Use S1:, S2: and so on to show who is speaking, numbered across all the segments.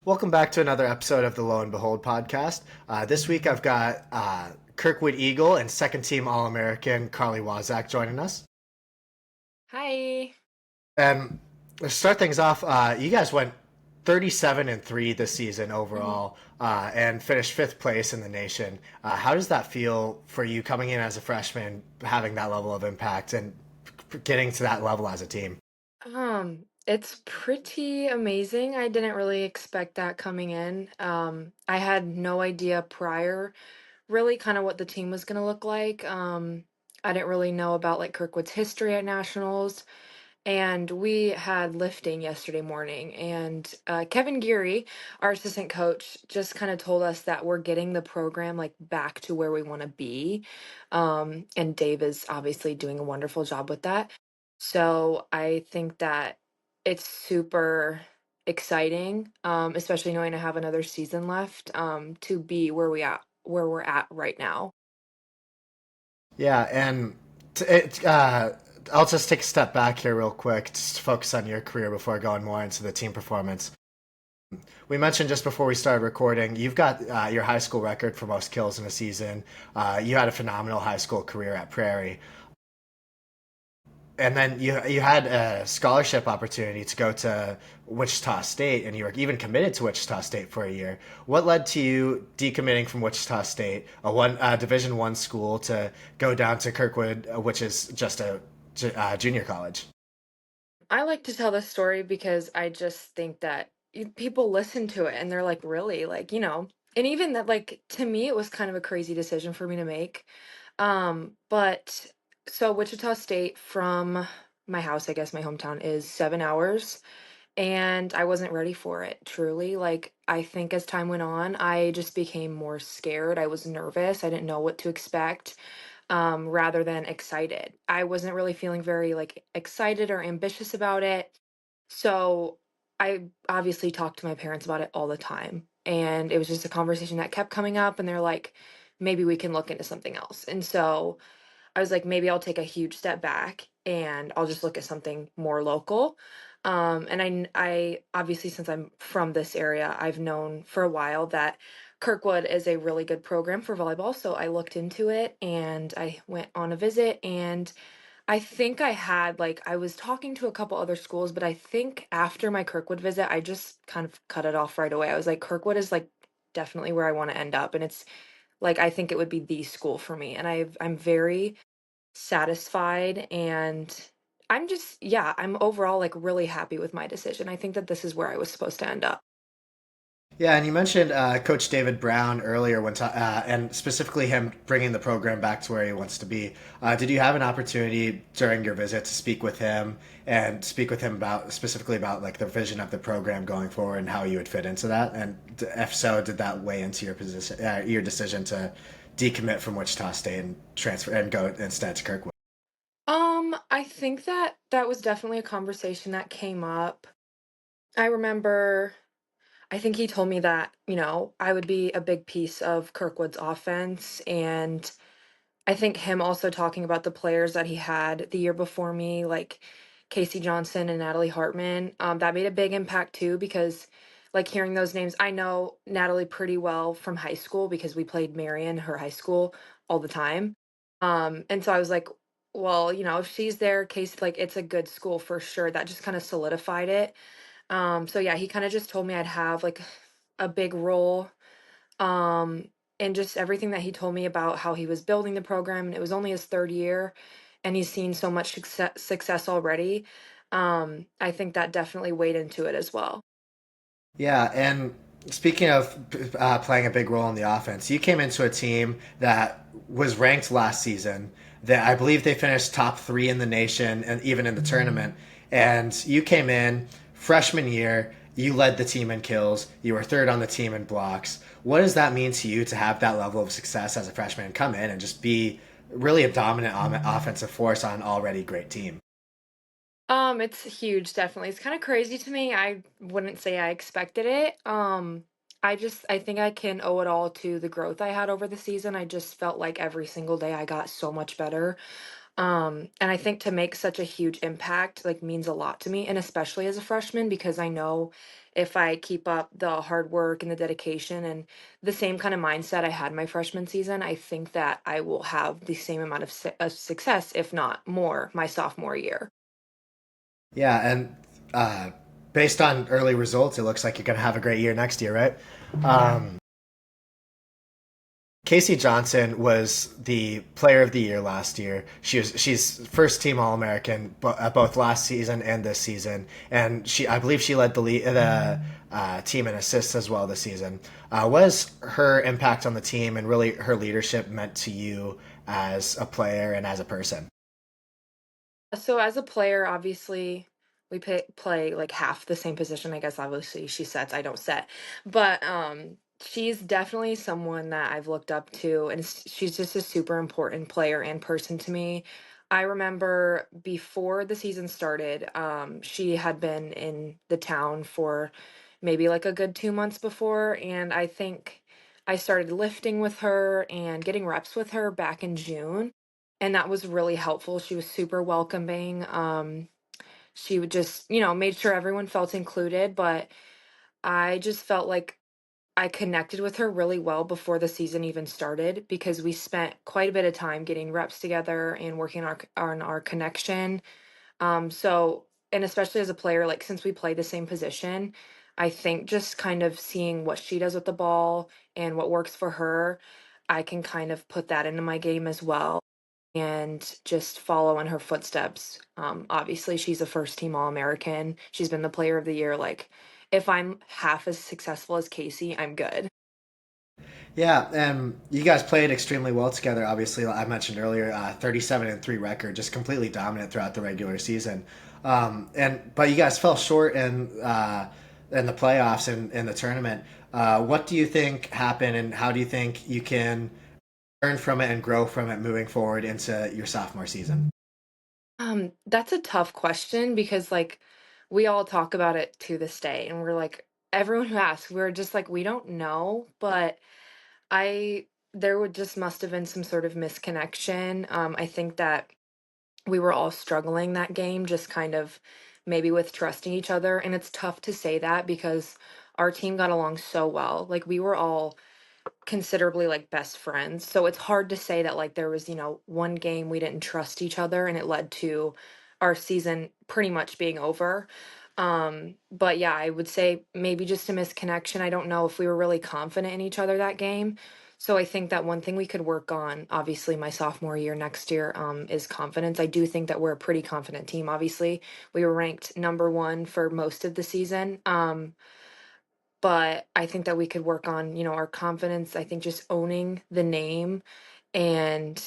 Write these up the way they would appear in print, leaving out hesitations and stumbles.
S1: Welcome back to another episode of the Lowen Behold podcast. This week I've got Kirkwood Eagle and second team All American Carly Wazac joining us.
S2: Hi.
S1: And to start things off, you guys went 37-3 this season
S2: Mhm.
S1: overall and finished fifth place in the nation. How does that feel for you coming in as a freshman, having that level of impact and getting to that level as a team?
S2: It's pretty amazing. I didn't really expect that coming in. I had no idea prior really kind of what the team was going to look like. I didn't really know about like Kirkwood's history at nationals. And we had lifting yesterday morning, and Kevin Geary, our assistant coach, just kind of told us that we're getting the program like back to where we want to be. And Dave is obviously doing a wonderful job with that. So I think that it's super exciting, especially knowing I have another season left, to be where we're at right now.
S1: Yeah, and I'll just take a step back here real quick, just to focus on your career before going more into the team performance. We mentioned just before we started recording, you've got your high school record for most kills in a season. You had a phenomenal high school career at Prairie, and then you had a scholarship opportunity to go to Wichita State, and you were even committed to Wichita State for a year. What led to you decommitting from Wichita State, a Division One school, to go down to Kirkwood, which is just a junior college?
S2: I like to tell this story because I just think that people listen to it and they're like, really? Like, and even that, like, to me, it was kind of a crazy decision for me to make. But so Wichita State from my house, I guess my hometown, is 7 hours. And I wasn't ready for it, truly. Like, I think as time went on, I just became more scared. I was nervous. I didn't know what to expect, rather than excited. I wasn't really feeling very like excited or ambitious about it. So I obviously talked to my parents about it all the time. And it was just a conversation that kept coming up, and they're like, maybe we can look into something else. And so I was like, maybe I'll take a huge step back and I'll just look at something more local. And I obviously, since I'm from this area, I've known for a while that Kirkwood is a really good program for volleyball. So I looked into it and I went on a visit. And I think I was talking to a couple other schools, but I think after my Kirkwood visit, I just kind of cut it off right away. I was like, Kirkwood is like definitely where I want to end up. And it's like, I think it would be the school for me. And I'm very satisfied, and I'm overall like really happy with my decision. I think that this is where I was supposed to end up.
S1: Yeah, and you mentioned Coach David Brown earlier, and specifically him bringing the program back to where he wants to be. Did you have an opportunity during your visit to speak with him and speak with him about specifically about like the vision of the program going forward and how you would fit into that? And if so, did that weigh into your decision to decommit from Wichita State and transfer and go instead to Kirkwood?
S2: I think that that was definitely a conversation that came up. I remember, I think he told me that, I would be a big piece of Kirkwood's offense. And I think him also talking about the players that he had the year before me, like Casey Johnson and Natalie Hartman, that made a big impact too, because like hearing those names, I know Natalie pretty well from high school because we played Marion, her high school, all the time. And so I was like, well, if she's there, Casey, like it's a good school for sure. That just kind of solidified it. So yeah, he kind of just told me I'd have like a big role, um, and just everything that he told me about how he was building the program, and it was only his third year, and he's seen so much success already. I think that definitely weighed into it as well.
S1: Yeah, and speaking of playing a big role in the offense, you came into a team that was ranked last season. That I believe they finished top three in the nation and even in the tournament. And you came in freshman year. You led the team in kills. You were third on the team in blocks. What does that mean to you to have that level of success as a freshman, come in and just be really a dominant offensive force on an already great team?
S2: It's huge, definitely. It's kind of crazy to me. I wouldn't say I expected it. I think I can owe it all to the growth I had over the season. I just felt like every single day I got so much better. And I think to make such a huge impact, like, means a lot to me, and especially as a freshman, because I know if I keep up the hard work and the dedication and the same kind of mindset I had my freshman season, I think that I will have the same amount of success, if not more, my sophomore year.
S1: Yeah, and uh, based on early results, it looks like you're going to have a great year next year, right? Casey Johnson was the player of the year last year. She's first team All American both last season and this season, and I believe she led the team in assists as well this season. What has her impact on the team and really her leadership meant to you as a player and as a person?
S2: So as a player, obviously, we play like half the same position. I guess obviously she sets, I don't set. But she's definitely someone that I've looked up to, and she's just a super important player and person to me. I remember before the season started, she had been in the town for maybe like a good 2 months before, and I think I started lifting with her and getting reps with her back in June, and that was really helpful. She was super welcoming. She would just, made sure everyone felt included, but I just felt like I connected with her really well before the season even started because we spent quite a bit of time getting reps together and working on our connection. And especially as a player, like since we play the same position, I think just kind of seeing what she does with the ball and what works for her, I can kind of put that into my game as well and just follow in her footsteps. Obviously, she's a first team All American. She's been the player of the year. Like, if I'm half as successful as Casey, I'm good.
S1: Yeah, and you guys played extremely well together. Obviously, I mentioned earlier, 37-3 record, just completely dominant throughout the regular season. But you guys fell short in the playoffs and in the tournament. What do you think happened, and how do you think you can learn from it and grow from it moving forward into your sophomore season?
S2: That's a tough question because, like, we all talk about it to this day, and we're like, everyone who asks, we're just like, we don't know, but I there would just must have been some sort of misconnection. I think that we were all struggling that game, just kind of maybe with trusting each other. And it's tough to say that because our team got along so well. Like we were all considerably like best friends. So it's hard to say that like there was, one game we didn't trust each other and it led to our season pretty much being over. But yeah, I would say maybe just a misconnection. I don't know if we were really confident in each other that game. So I think that one thing we could work on, obviously my sophomore year next year, is confidence. I do think that we're a pretty confident team. Obviously, we were ranked number one for most of the season. But I think that we could work on, our confidence. I think just owning the name and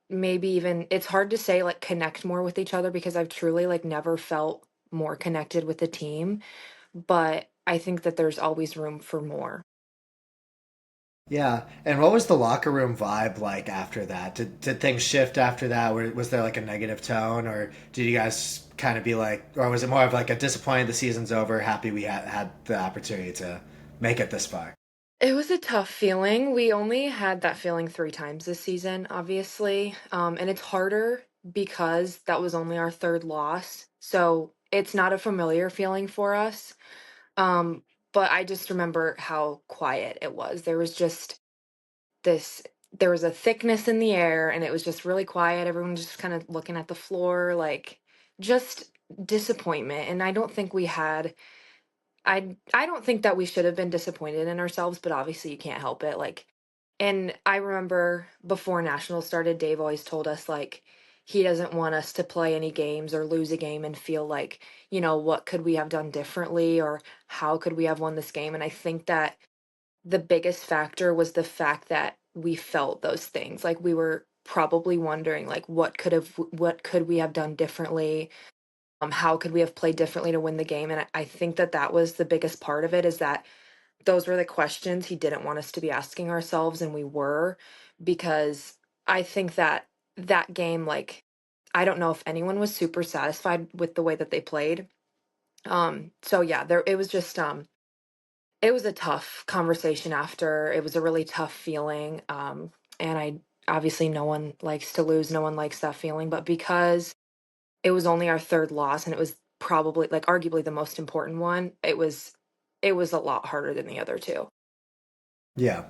S2: maybe even it's hard to say like connect more with each other because I've truly like never felt more connected with the team, but I think that there's always room for more.
S1: Yeah, and what was the locker room vibe like after that? Did things shift after that? Was there like a negative tone, or did you guys kind of be like, or was it more of like a disappointed the season's over, happy we had the opportunity to make it this far?
S2: It was a tough feeling. We only had that feeling 3 times this season, obviously. And it's harder because that was only our third loss. So it's not a familiar feeling for us. Um, but I just remember how quiet it was. This there was a thickness in the air and it was just really quiet. Everyone just kind of looking at the floor, like just disappointment. And I don't think we had I don't think that we should have been disappointed in ourselves, but obviously you can't help it. Like, and I remember before nationals started, Dave always told us like he doesn't want us to play any games or lose a game and feel like, what could we have done differently or how could we have won this game? And I think that the biggest factor was the fact that we felt those things. Like we were probably wondering like what could we have done differently? How could we have played differently to win the game? And I think that that was the biggest part of it is that those were the questions he didn't want us to be asking ourselves, and we were, because I think that that game, like, I don't know if anyone was super satisfied with the way that they played. So yeah, it was just it was a tough conversation after. It was a really tough feeling. And obviously no one likes to lose, no one likes that feeling, but because it was only our 3rd loss and it was probably, like, arguably the most important one, it was a lot harder than the other 2.
S1: Yeah.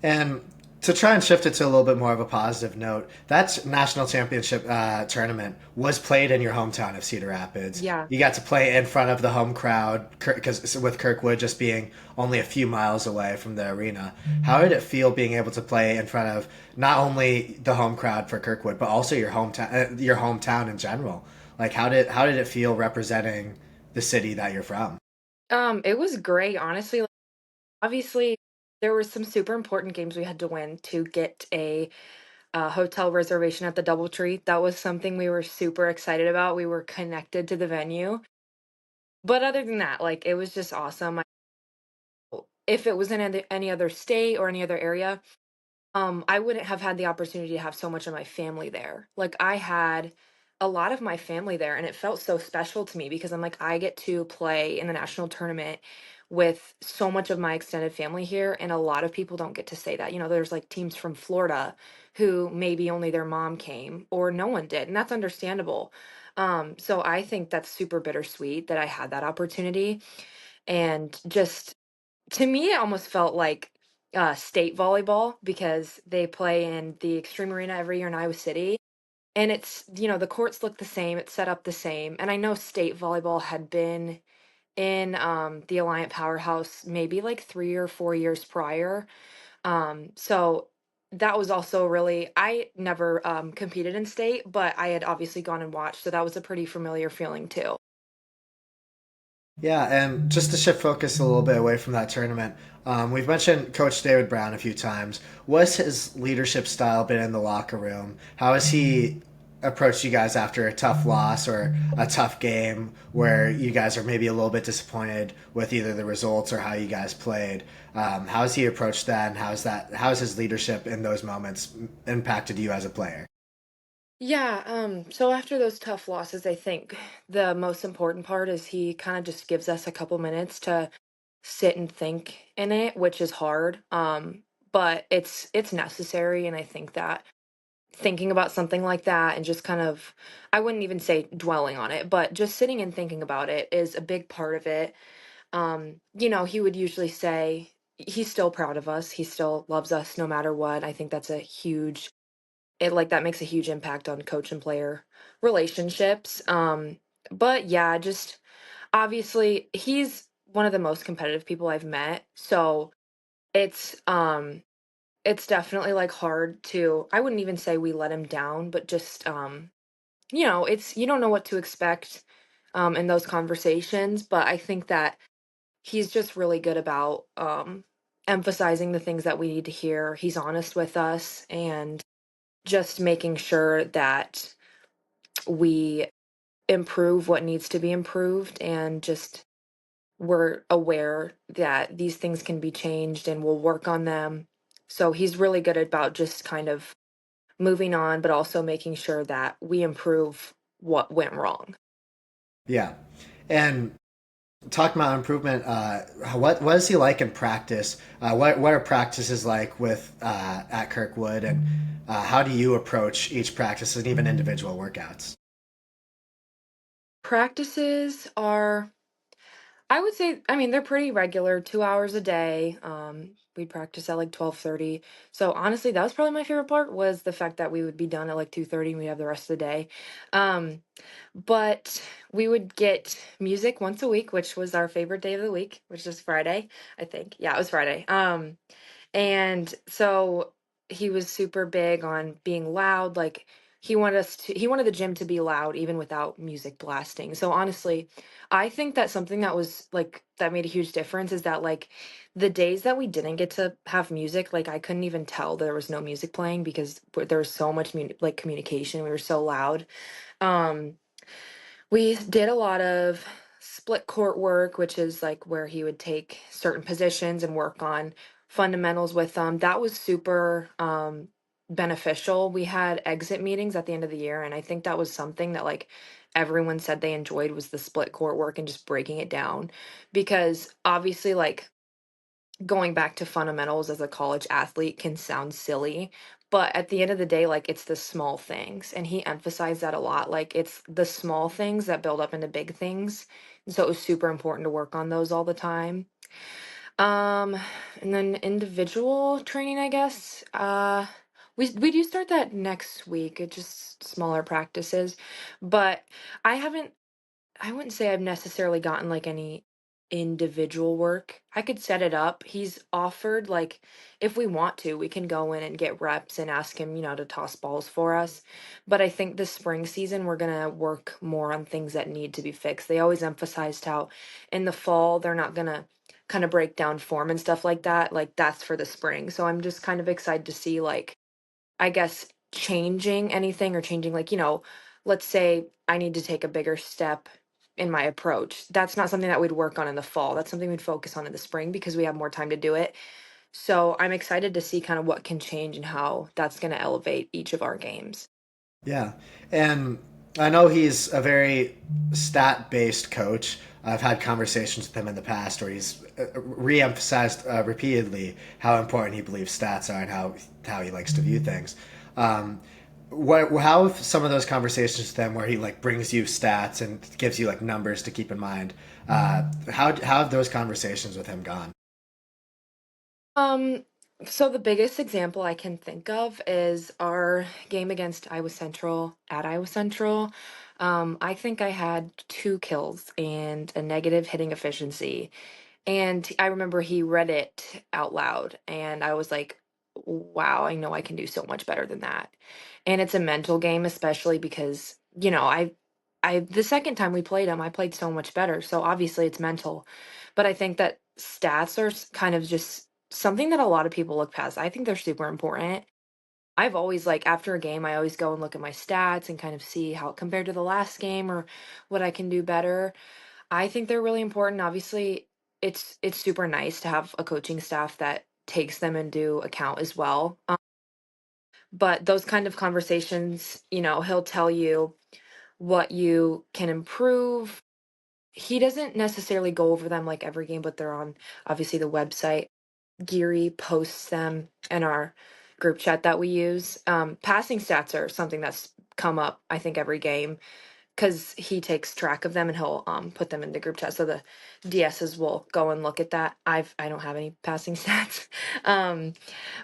S1: And to try and shift it to a little bit more of a positive note, that national championship tournament was played in your hometown of Cedar Rapids.
S2: Yeah.
S1: You got to play in front of the home crowd because with Kirkwood just being only a few miles away from the arena. How did it feel being able to play in front of not only the home crowd for Kirkwood but also your hometown in general? Like how did it feel representing the city that you're from?
S2: It was great, honestly. Like, obviously, there were some super important games we had to win to get a hotel reservation at the DoubleTree. That was something we were super excited about. We were connected to the venue. But other than that, like, it was just awesome. If it was in any other state or any other area, I wouldn't have had the opportunity to have so much of my family there. Like, I had a lot of my family there, and it felt so special to me because I'm like, I get to play in the national tournament with so much of my extended family here, and a lot of people don't get to say that. There's like teams from Florida who maybe only their mom came or no one did, and that's understandable. So I think that's super bittersweet that I had that opportunity, and just to me, it almost felt like state volleyball because they play in the Extreme Arena every year in Iowa City. And the courts look the same, it's set up the same. And I know state volleyball had been in the Alliant Powerhouse maybe like 3 or 4 years prior. So that was also really, I never competed in state, but I had obviously gone and watched. So that was a pretty familiar feeling too.
S1: Yeah, and just to shift focus a little bit away from that tournament, we've mentioned Coach David Brown a few times. What's his leadership style been in the locker room? How has he approached you guys after a tough loss or a tough game where you guys are maybe a little bit disappointed with either the results or how you guys played? How has he approached that, and how has his leadership in those moments impacted you as a player?
S2: Yeah, so after those tough losses, I think the most important part is he kind of just gives us a couple minutes to sit and think in it, which is hard. But it's necessary, and I think that thinking about something like that and just kind of, I wouldn't even say dwelling on it, but just sitting and thinking about it is a big part of it. He would usually say he's still proud of us. He still loves us no matter what. I think that's a huge it like that makes a huge impact on coach and player relationships. But yeah, just obviously he's one of the most competitive people I've met. So it's um it's definitely like hard to, I wouldn't even say we let him down, but just it's, you don't know what to expect in those conversations, but I think that he's just really good about emphasizing the things that we need to hear. He's honest with us and just making sure that we improve what needs to be improved and just we're aware that these things can be changed and we'll work on them. So he's really good about just kind of moving on, but also making sure that we improve what went wrong.
S1: Yeah, and talking about improvement, what is he like in practice? What are practices like with at Kirkwood, and how do you approach each practice and even individual workouts?
S2: Practices are, I would say, I mean, they're pretty regular, 2 hours a day. We'd practice at like 12:30. So honestly, that was probably my favorite part was the fact that we would be done at like 2:30 and we'd have the rest of the day. Um, but we would get music once a week, which was our favorite day of the week, which is Friday, I think. Yeah, it was Friday. And so he was super big on being loud. Like he wanted the gym to be loud even without music blasting. So honestly, I think that something that was like that made a huge difference is that like the days that we didn't get to have music, like I couldn't even tell there was no music playing because there was so much like communication. We were so loud. Um we did a lot of split court work, which is like where he would take certain positions and work on fundamentals with them. That was super beneficial. We had exit meetings at the end of the year, and I think that was something that like everyone said they enjoyed was the split court work and just breaking it down because obviously like going back to fundamentals as a college athlete can sound silly, But at the end of the day, like, it's the small things, and he emphasized that a lot, like, it's the small things that build up into big things, and so it was super important to work on those all the time. Um, and then individual training, I guess, we do start that next week, it's just smaller practices, but I haven't I wouldn't say I've necessarily gotten like any individual work. I could set it up. He's offered like if we want to, we can go in and get reps and ask him, to toss balls for us. But I think this spring season we're going to work more on things that need to be fixed. They always emphasized how in the fall they're not going to kind of break down form and stuff like that. Like that's for the spring. So I'm just kind of excited to see like I guess, changing anything or changing like, let's say I need to take a bigger step in my approach. That's not something that we'd work on in the fall. That's something we'd focus on in the spring because we have more time to do it. So I'm excited to see kind of what can change and how that's going to elevate each of our games.
S1: Yeah, and I know he's a very stat-based coach. I've had conversations with him in the past where he's re-emphasized repeatedly how important he believes stats are and how he likes to view things. Um, how have some of those conversations with him where he like brings you stats and gives you like numbers to keep in mind? How have those conversations with him gone?
S2: Um, so the biggest example I can think of is our game against Iowa Central at Iowa Central. I think I had 2 kills and a negative hitting efficiency. And I remember he read it out loud, and I was like, wow, I know I can do so much better than that. And it's a mental game, especially because, the second time we played him, I played so much better. So obviously it's mental. But I think that stats are kind of just something that a lot of people look past. I think they're super important. I've always like after a game, I always go and look at my stats and kind of see how it compared to the last game or what I can do better. I think they're really important. Obviously, it's super nice to have a coaching staff that takes them into account as well. But those kind of conversations, he'll tell you what you can improve. He doesn't necessarily go over them like every game, but they're on obviously the website. Geary posts them in our group chat that we use. Passing stats are something that's come up, I think, every game because he takes track of them and he'll put them in the group chat so the DSs will go and look at that. I don't have any passing stats. um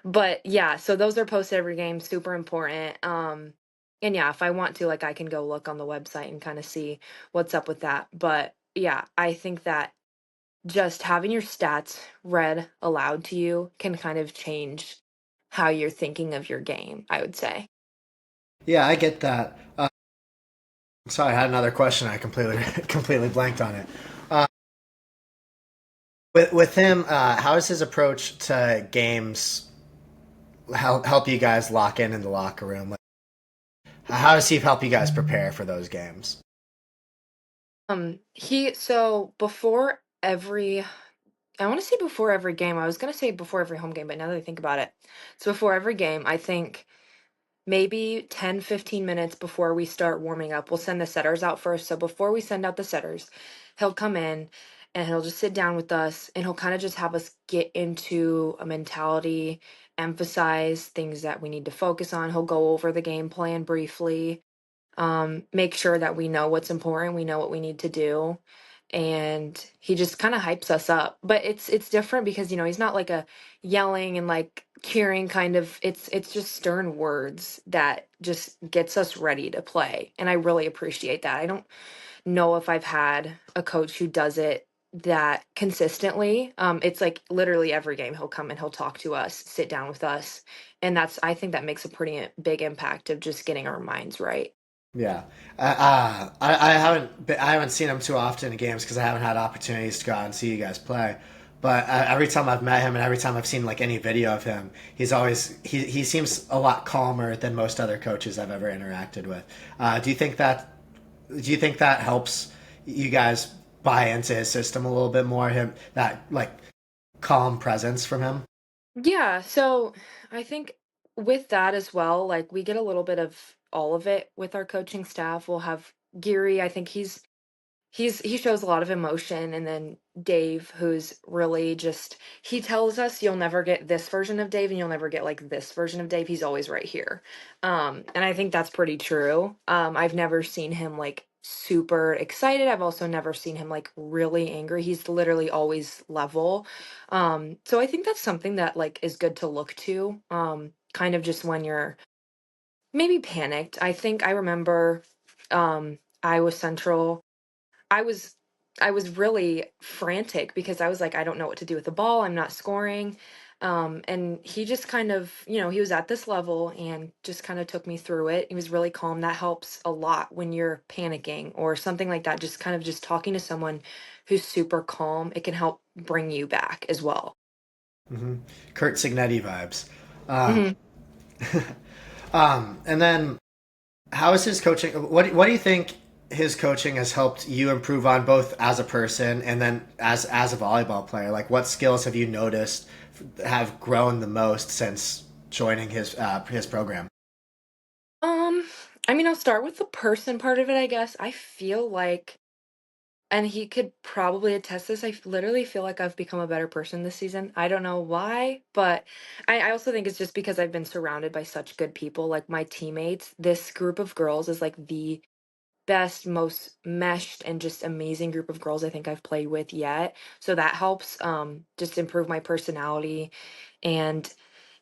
S2: but yeah, so those are posted every game, super important. And yeah, if I want to, like, I can go look on the website and kind of see what's up with that. But yeah, I think that just having your stats read aloud to you can kind of change how you're thinking of your game, I would say.
S1: Yeah, I get that. Sorry, I had another question. I completely completely blanked on it. Uh, with him, how is his approach to games help you guys lock in the locker room? Like, how does he help you guys prepare for those games?
S2: He so before every I want to say before every game. I was going to say before every home game, but now that I think about it, so before every game, I think maybe 10, 15 minutes before we start warming up, we'll send the setters out first. So before we send out the setters, he'll come in and he'll just sit down with us and he'll kind of just have us get into a mentality, emphasize things that we need to focus on. He'll go over the game plan briefly, make sure that we know what's important, we know what we need to do, and he just kind of hypes us up. But it's different because he's not like a yelling and like cheering kind of. It's just stern words that just gets us ready to play, and I really appreciate that. I don't know if I've had a coach who does it that consistently. It's like literally every game he'll come and he'll talk to us, sit down with us, and I think that makes a pretty big impact of just getting our minds right.
S1: Yeah, I haven't seen him too often in games because I haven't had opportunities to go out and see you guys play. But every time I've met him and every time I've seen like any video of him, he seems a lot calmer than most other coaches I've ever interacted with. Do you think that helps you guys buy into his system a little bit more? Him that like calm presence from him.
S2: Yeah, so I think with that as well, like we get a little bit of all of it with our coaching staff. We'll have Geary, I think he shows a lot of emotion, and then Dave, who's really just he tells us you'll never get this version of Dave and you'll never get like this version of Dave. He's always right here. And I think that's pretty true. I've never seen him like super excited. I've also never seen him like really angry. He's literally always level. So I think that's something that like is good to look to. Kind of just when you're maybe panicked. I think I remember Iowa Central I was I was really frantic because I was like, I don't know what to do with the ball. I'm not scoring. And he just kind of, he was at this level and just kind of took me through it. He was really calm. That helps a lot when you're panicking or something like that. Just kind of just talking to someone who's super calm, it can help bring you back as well.
S1: Hmm. Kurt Signetti vibes. Um,
S2: hmm
S1: and then how is his coaching? What do you think his coaching has helped you improve on both as a person and then as a volleyball player? Like, what skills have you noticed have grown the most since joining his program?
S2: Um, I mean, I'll start with the person part of it, I guess. I feel like And he could probably attest this. Literally feel like I've become a better person this season. I don't know why, but I also think it's just because I've been surrounded by such good people. Like my teammates, this group of girls is like the best, most meshed, and just amazing group of girls I think I've played with yet. So that helps just improve my personality. And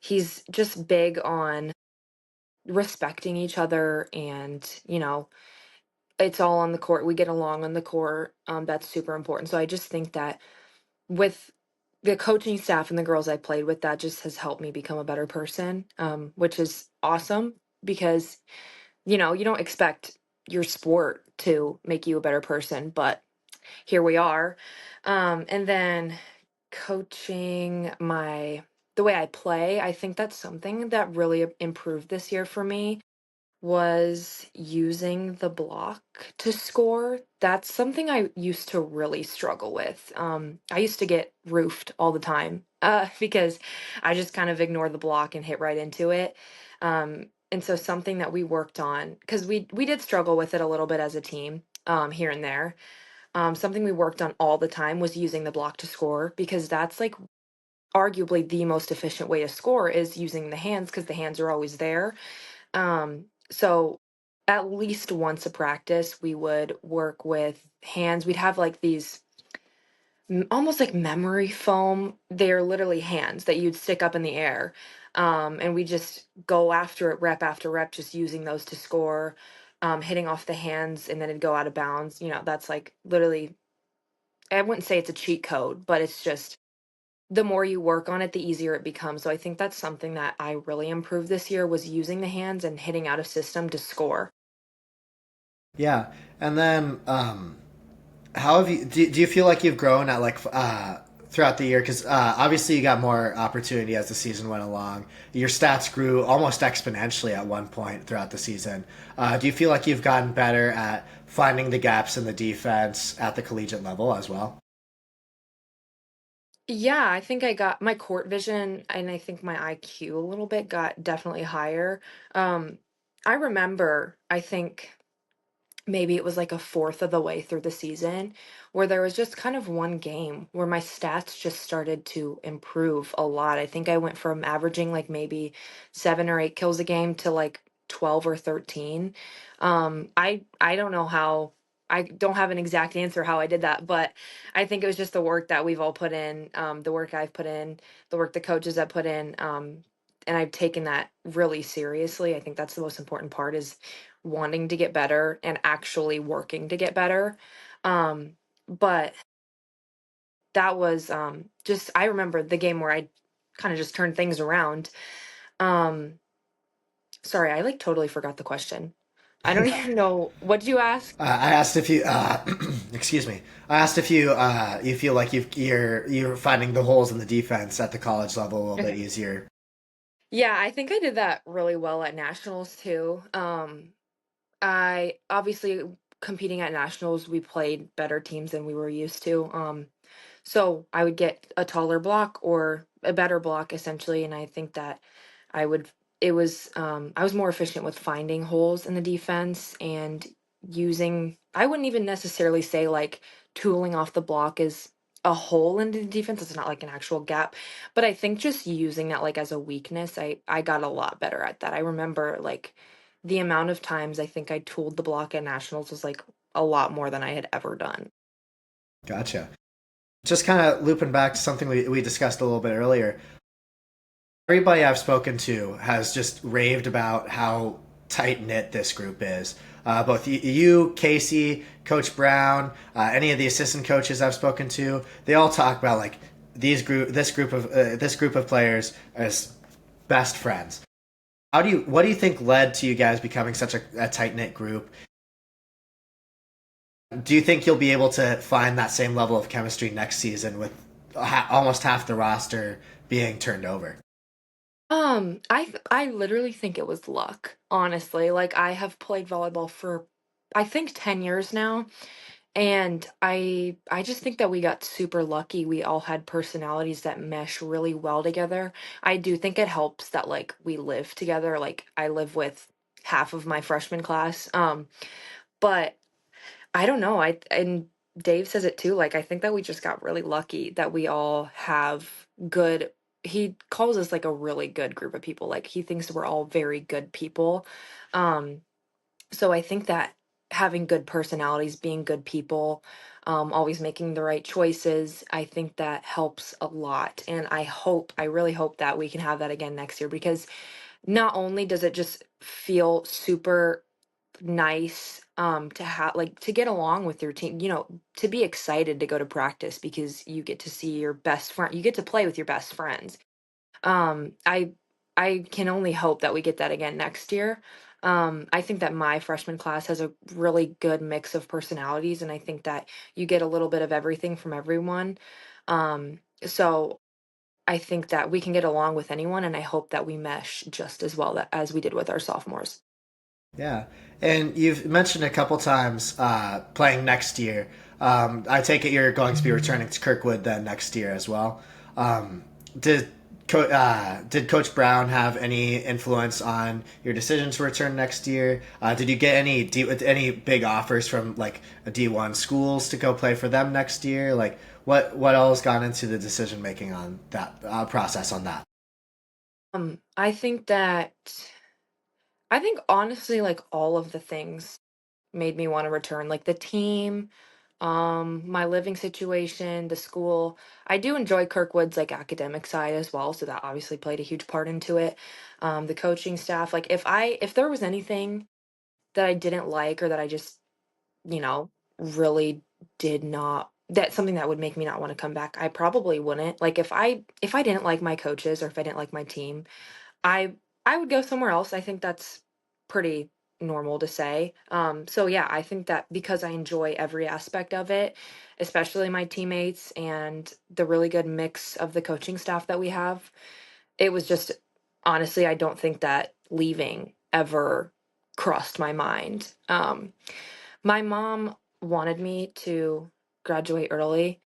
S2: he's just big on respecting each other and, it's all on the court. We get along on the court. That's super important. So I just think that with the coaching staff and the girls I played with, that just has helped me become a better person, which is awesome because, you don't expect your sport to make you a better person, but here we are. And then coaching the way I play, I think that's something that really improved this year for me was using the block to score. That's something I used to really struggle with. I used to get roofed all the time because I just kind of ignored the block and hit right into it. And so something that we worked on because we did struggle with it a little bit as a team here and there. Something we worked on all the time was using the block to score because that's like arguably the most efficient way to score is using the hands because the hands are always there. So at least once a practice, we would work with hands. We'd have like these almost like memory foam. They're literally hands that you'd stick up in the air. And we just go after it rep after rep, just using those to score, hitting off the hands, and then it'd go out of bounds. That's like literally, I wouldn't say it's a cheat code, but it's just the more you work on it, the easier it becomes. So I think that's something that I really improved this year was using the hands and hitting out of system to score.
S1: Yeah, and then how have you? Do you feel like you've grown at like throughout the year? Because obviously you got more opportunity as the season went along. Your stats grew almost exponentially at one point throughout the season. Do you feel like you've gotten better at finding the gaps in the defense at the collegiate level as well?
S2: Yeah, I think I got my court vision and I think my IQ a little bit got definitely higher. Um, I remember, I think maybe it was like a fourth of the way through the season where there was just kind of one game where my stats just started to improve a lot. I think I went from averaging like maybe 7 or 8 kills a game to like 12 or 13. I don't know how I don't have an exact answer how I did that, but I think it was just the work that we've all put in, the work I've put in, the work the coaches have put in, and I've taken that really seriously. I think that's the most important part is wanting to get better and actually working to get better. But that was just I remember the game where I kind of just turned things around. Um Sorry, I like totally forgot the question. I don't even know what did you ask?
S1: I asked if you, excuse me. I asked if you feel like you're finding the holes in the defense at the college level a little bit
S2: Okay.
S1: easier.
S2: Yeah, I think I did that really well at nationals too. I obviously competing at nationals, we played better teams than we were used to. So I would get a taller block or a better block essentially, and I think that I would I was more efficient with finding holes in the defense and using, I wouldn't even necessarily say like tooling off the block is a hole in the defense. It's not like an actual gap, but I think just using that like as a weakness, I got a lot better at that. I remember like the amount of times I think I tooled the block at nationals was like a lot more than I had ever done.
S1: Gotcha. Just kind of looping back to something we discussed a little bit earlier. Everybody I've spoken to has just raved about how tight knit this group is. Both you, Casey, Coach Brown, any of the assistant coaches I've spoken to, they all talk about like this group of players as best friends. What do you think led to you guys becoming such a tight knit group? Do you think you'll be able to find that same level of chemistry next season with almost half the roster being turned over?
S2: I literally think it was luck, honestly. Like I have played volleyball for I think 10 years now, and I just think that we got super lucky. We all had personalities that mesh really well together. I do think it helps that like we live together. Like I live with half of my freshman class. But I don't know. I and Dave says it too. Like I think that we just got really lucky that we all have good, he calls us like a really good group of people. Like he thinks we're all very good people. Um so I think that having good personalities, being good people, always making the right choices, I think that helps a lot. And I really hope that we can have that again next year because not only does it just feel super nice to have like to get along with your team, to be excited to go to practice because you get to see your best friend, you get to play with your best friends. I can only hope that we get that again next year. I think that my freshman class has a really good mix of personalities, and I think that you get a little bit of everything from everyone. So I think that we can get along with anyone, and I hope that we mesh just as well as we did with our sophomores.
S1: Yeah, and you've mentioned a couple times playing next year. I take it you're going to be returning to Kirkwood then next year as well. Um, did did Coach Brown have any influence on your decision to return next year? Did you get any big offers from like a D1 schools to go play for them next year? Like what else gone into the decision making on that process on that?
S2: I think that I think honestly, like all of the things made me want to return, like the team, my living situation, the school. I do enjoy Kirkwood's like academic side as well, so that obviously played a huge part into it. The coaching staff, like if there was anything that I didn't like or that I just, really did not that's something that would make me not want to come back, I probably wouldn't. Like if I didn't like my coaches or if I didn't like my team, I I would go somewhere else. I think that's pretty normal to say. So yeah, I think that because I enjoy every aspect of it, especially my teammates and the really good mix of the coaching staff that we have, it was just honestly, I don't think that leaving ever crossed my mind. My mom wanted me to graduate early,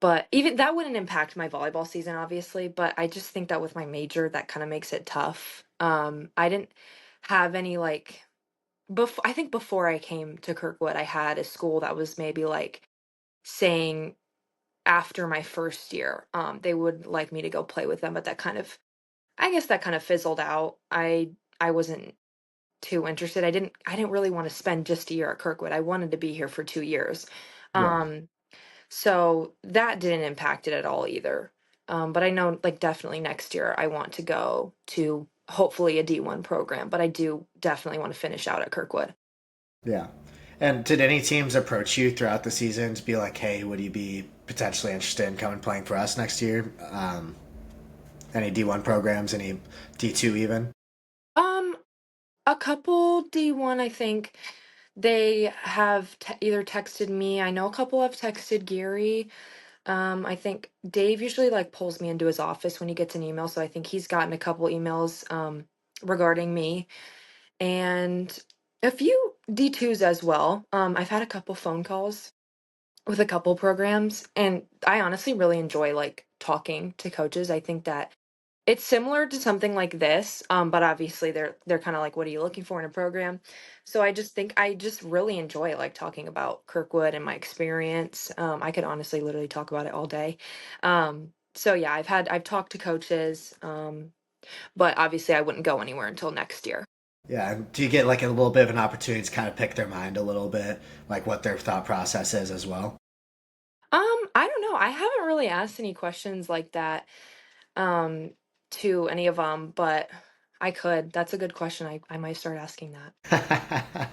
S2: but even that wouldn't impact my volleyball season, obviously, but I just think that with my major, that kind of makes it tough. I didn't have any like I think before I came to Kirkwood, I had a school that was maybe like saying after my first year, they would like me to go play with them, but I guess that kind of fizzled out. I wasn't too interested. I didn't really want to spend just a year at Kirkwood. I wanted to be here for 2 years.
S1: Yeah.
S2: Um, So that didn't impact it at all either. But I know like definitely next year I want to go to hopefully a D1 program, but I do definitely want to finish out at Kirkwood.
S1: Yeah. And did any teams approach you throughout the season to be like, hey, would you be potentially interested in coming playing for us next year? Any D1 programs, any D2 even?
S2: Um, a couple D1, I think they have either texted me. I know a couple have texted Gary. I think Dave usually like pulls me into his office when he gets an email, so I think he's gotten a couple emails regarding me. And a few D2s as well. I've had a couple phone calls with a couple programs, and I honestly really enjoy like talking to coaches. I think that It's similar to something like this, but obviously they're kind of like, what are you looking for in a program? So I just think I just really enjoy like talking about Kirkwood and my experience. I could honestly literally talk about it all day. So yeah, I've talked to coaches, but obviously I wouldn't go anywhere until next year.
S1: Yeah, and do you get like a little bit of an opportunity to kind of pick their mind a little bit, like what their thought process is as well?
S2: I don't know. I haven't really asked any questions like that um to any of them, but I could. That's a good question. I might start asking that.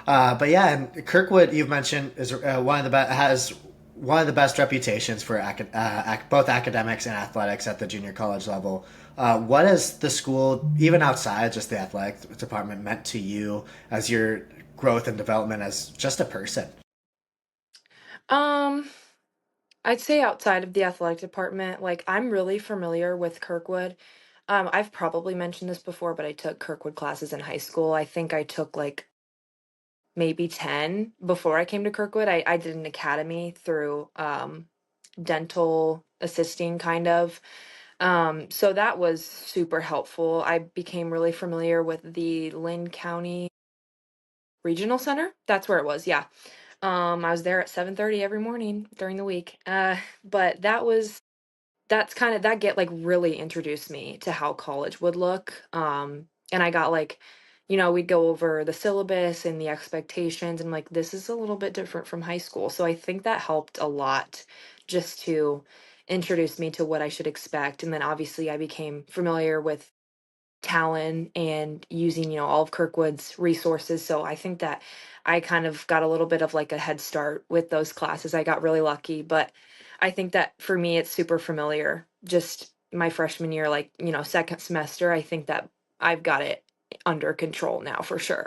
S1: But yeah, and Kirkwood, you've mentioned, is one of the has one of the best reputations for both academics and athletics at the junior college level. What has the school, even outside just the athletic department, meant to you as your growth and development as just a person?
S2: Um, I'd say outside of the athletic department, like I'm really familiar with Kirkwood. I've probably mentioned this before, but I took Kirkwood classes in high school. I think I took like maybe 10 before I came to Kirkwood. I did an academy through dental assisting kind of. So that was super helpful. I became really familiar with the Lynn County Regional Center. That's where it was. Yeah. I was there at 7:30 every morning during the week. But that's kind of that get like really introduced me to how college would look. And I got like, we'd go over the syllabus and the expectations and like this is a little bit different from high school. So I think that helped a lot just to introduce me to what I should expect. And then obviously I became familiar with Talon and using, all of Kirkwood's resources. So I think that I kind of got a little bit of like a head start with those classes. I got really lucky, but I think that for me, it's super familiar. Just my freshman year, like, second semester, I think that I've got it under control now for sure.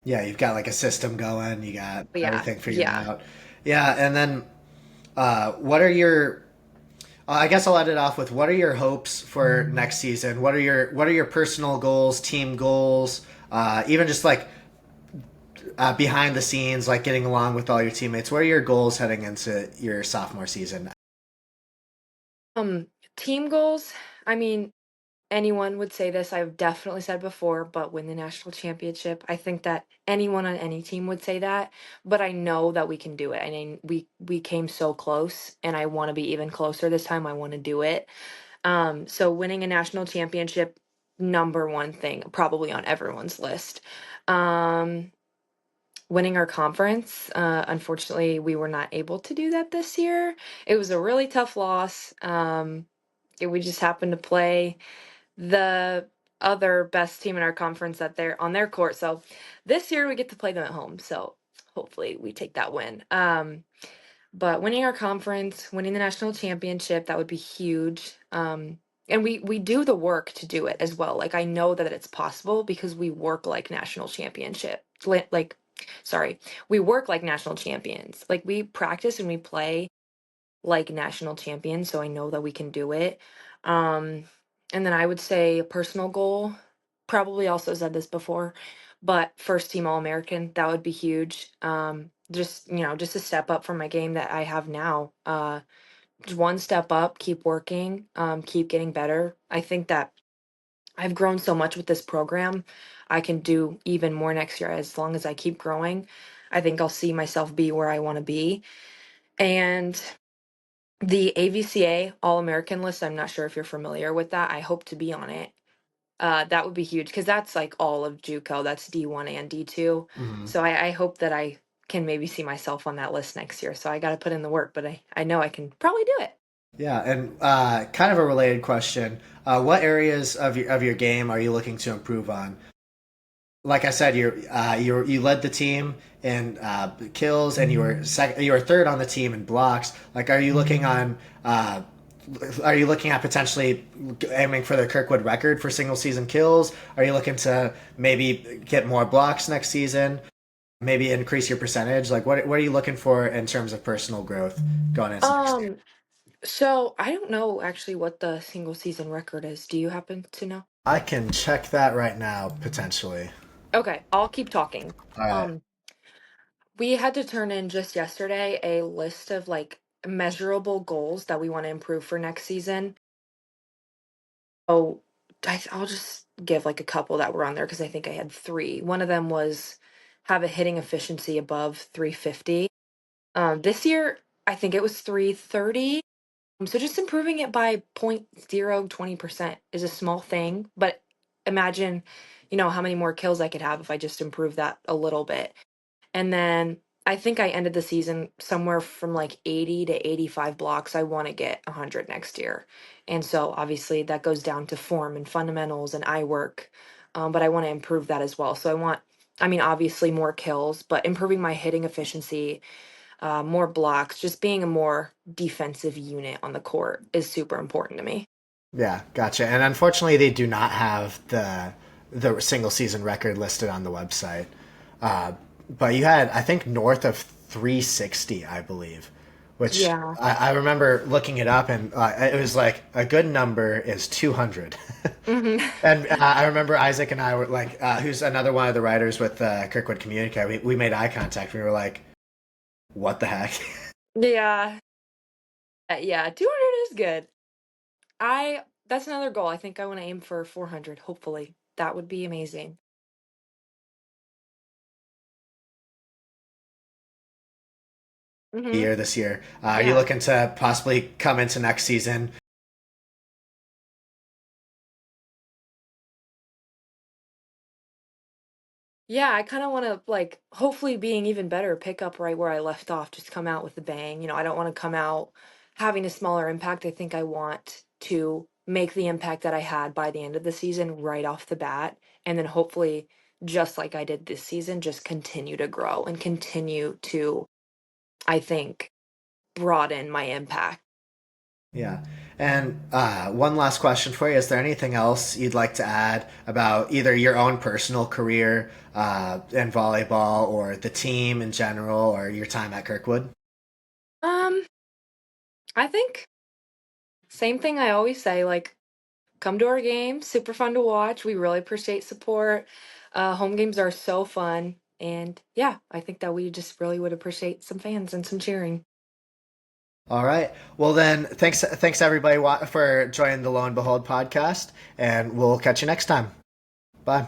S1: Yeah, you've got like a system going, you got
S2: But yeah,
S1: everything figured
S2: yeah.
S1: out. Yeah, and then what are your I guess I'll end it off with what are your hopes for next season? What are your personal goals, team goals, even just like behind the scenes, like getting along with all your teammates? What are your goals heading into your sophomore season?
S2: Um, Team goals, I mean, anyone would say this. I've definitely said before, but win the national championship. I think that anyone on any team would say that, but I know that we can do it. I mean, we came so close, and I want to be even closer this time. I want to do it. So winning a national championship, number one thing, probably on everyone's list. Um, Winning our conference. Unfortunately, we were not able to do that this year. It was a really tough loss. We just happened to play the other best team in our conference at their on their court. So this year we get to play them at home. So hopefully we take that win. But winning our conference, winning the national championship, that would be huge. And we do the work to do it as well. Like I know that it's possible because we work like national championship. Sorry, we work like national champions. Like we practice and we play like national champion, so I know that we can do it. Um, and then I would say a personal goal, probably also said this before, but first team All American, that would be huge. Just a step up from my game that I have now. Just one step up, keep working, keep getting better. I think that I've grown so much with this program. I can do even more next year as long as I keep growing. I think I'll see myself be where I want to be. And the AVCA All American list, I'm not sure if you're familiar with that. I hope to be on it. That would be huge because that's like all of JUCO. That's D1 and D2.
S1: Mhm.
S2: So I hope that I can maybe see myself on that list next year. So I got to put in the work, but I know I can probably do it.
S1: Yeah, and kind of a related question: what areas of your game are you looking to improve on? Like I said, you led the team in kills, and you were third on the team in blocks. Like, are you looking at potentially aiming for the Kirkwood record for single season kills? Are you looking to maybe get more blocks next season? Maybe increase your percentage? Like, what are you looking for in terms of personal growth going into next year?
S2: Um, so I don't know actually what the single season record is. Do you happen to know?
S1: I can check that right now, potentially.
S2: Okay, I'll keep talking.
S1: All right.
S2: Um, we had to turn in just yesterday a list of like measurable goals that we want to improve for next season. Oh, I'll just give like a couple that were on there because I think I had three. One of them was have a hitting efficiency above 350. This year, I think it was 330. So just improving it by 0.020% is a small thing, but imagine, how many more kills I could have if I just improve that a little bit. And then I think I ended the season somewhere from like 80 to 85 blocks. I want to get 100 next year. And so obviously that goes down to form and fundamentals and eye work. But I want to improve that as well. So I mean, obviously more kills, but improving my hitting efficiency, more blocks, just being a more defensive unit on the court is super important to me.
S1: Yeah, gotcha. And unfortunately, they do not have the single season record listed on the website. Uh, but you had, I think, north of 360, I believe, which
S2: Yeah.
S1: I remember looking it up, and it was like a good number is 200.
S2: Hmm.
S1: And I remember Isaac and I were like, who's another one of the writers with Kirkwood Communica. We made eye contact. We were like, what the heck?
S2: Yeah. Yeah. 200 is good. That's another goal. I think I want to aim for 400, hopefully. That would be amazing. Hmm.
S1: Year this year. Are you
S2: Yeah.
S1: looking to possibly come into next season?
S2: Yeah, I kind of want to like hopefully being even better, pick up right where I left off, just come out with a bang. I don't want to come out having a smaller impact. I think I want to make the impact that I had by the end of the season right off the bat, and then hopefully just like I did this season, just continue to grow and continue to, I think, broaden my impact.
S1: Yeah. And one last question for you. Is there anything else you'd like to add about either your own personal career in volleyball or the team in general or your time at Kirkwood?
S2: Um, I think same thing I always say, like come to our games, super fun to watch. We really appreciate support. Home games are so fun. And yeah, I think that we just really would appreciate some fans and some cheering.
S1: All right. Well, then, thanks everybody for joining the Lo and Behold podcast, and we'll catch you next time. Bye.